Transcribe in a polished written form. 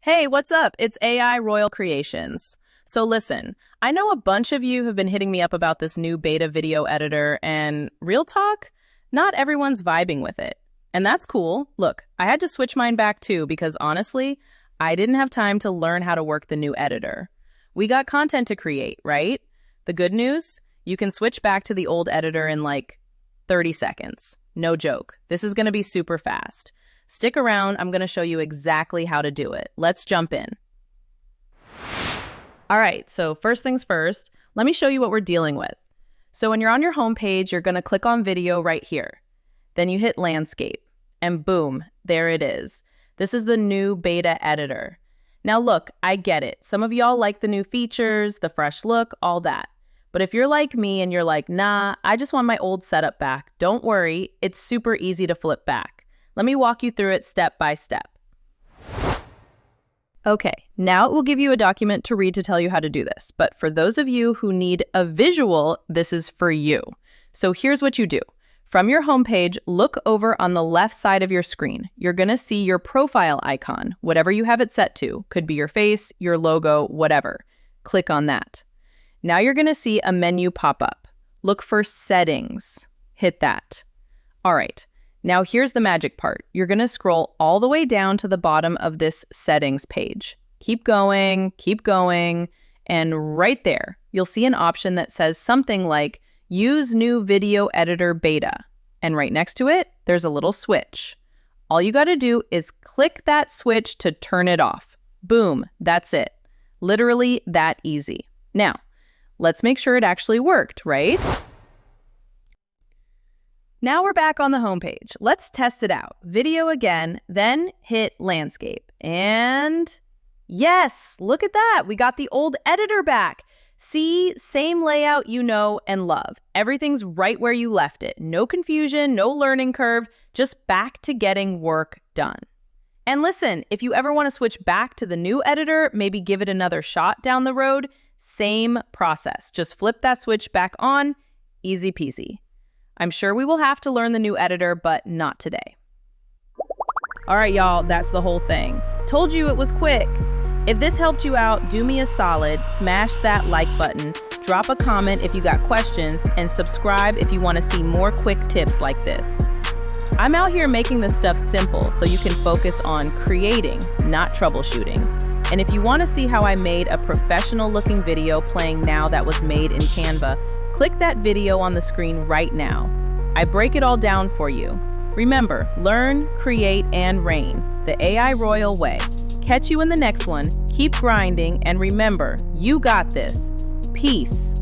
Hey, what's up? It's AI Royal Creations. So listen, I know a bunch of you have been hitting me up about this new beta video editor, and real talk, not everyone's vibing with it. And that's cool. Look, I had to switch mine back too because honestly, I didn't have time to learn how to work the new editor. We got content to create, right? The good news? You can switch back to the old editor in like 30 seconds. No joke. This is going to be super fast. Stick around, I'm going to show you exactly how to do it. Let's jump in. All right, so first things first, let me show you what we're dealing with. So when you're on your home page, you're going to click on video right here. Then you hit landscape, and boom, there it is. This is the new beta editor. Now look, I get it. Some of y'all like the new features, the fresh look, all that. But if you're like me and you're like, nah, I just want my old setup back, don't worry, it's super easy to flip back. Let me walk you through it step by step. Okay, now it will give you a document to read to tell you how to do this. But for those of you who need a visual, this is for you. So here's what you do. From your homepage, look over on the left side of your screen. You're going to see your profile icon, whatever you have it set to. Could be your face, your logo, whatever. Click on that. Now you're going to see a menu pop up. Look for settings. Hit that. All right. Now here's the magic part. You're going to scroll all the way down to the bottom of this settings page. Keep going, and right there, you'll see an option that says something like Use New Video Editor Beta. And right next to it, there's a little switch. All you got to do is click that switch to turn it off. Boom, that's it. Literally that easy. Now, let's make sure it actually worked, right? Now we're back on the homepage. Let's test it out. Video again, then hit landscape. And yes, look at that. We got the old editor back. See, same layout you know and love. Everything's right where you left it. No confusion, no learning curve, just back to getting work done. And listen, if you ever want to switch back to the new editor, maybe give it another shot down the road, same process. Just flip that switch back on, easy peasy. I'm sure we will have to learn the new editor, but not today. All right, y'all, that's the whole thing. Told you it was quick. If this helped you out, do me a solid, smash that like button, drop a comment if you got questions, and subscribe if you want to see more quick tips like this. I'm out here making this stuff simple so you can focus on creating, not troubleshooting. And if you want to see how I made a professional looking video playing now that was made in Canva, click that video on the screen right now. I break it all down for you. Remember, learn, create, and reign, the AI Royal way. Catch you in the next one, keep grinding, and remember, you got this. Peace.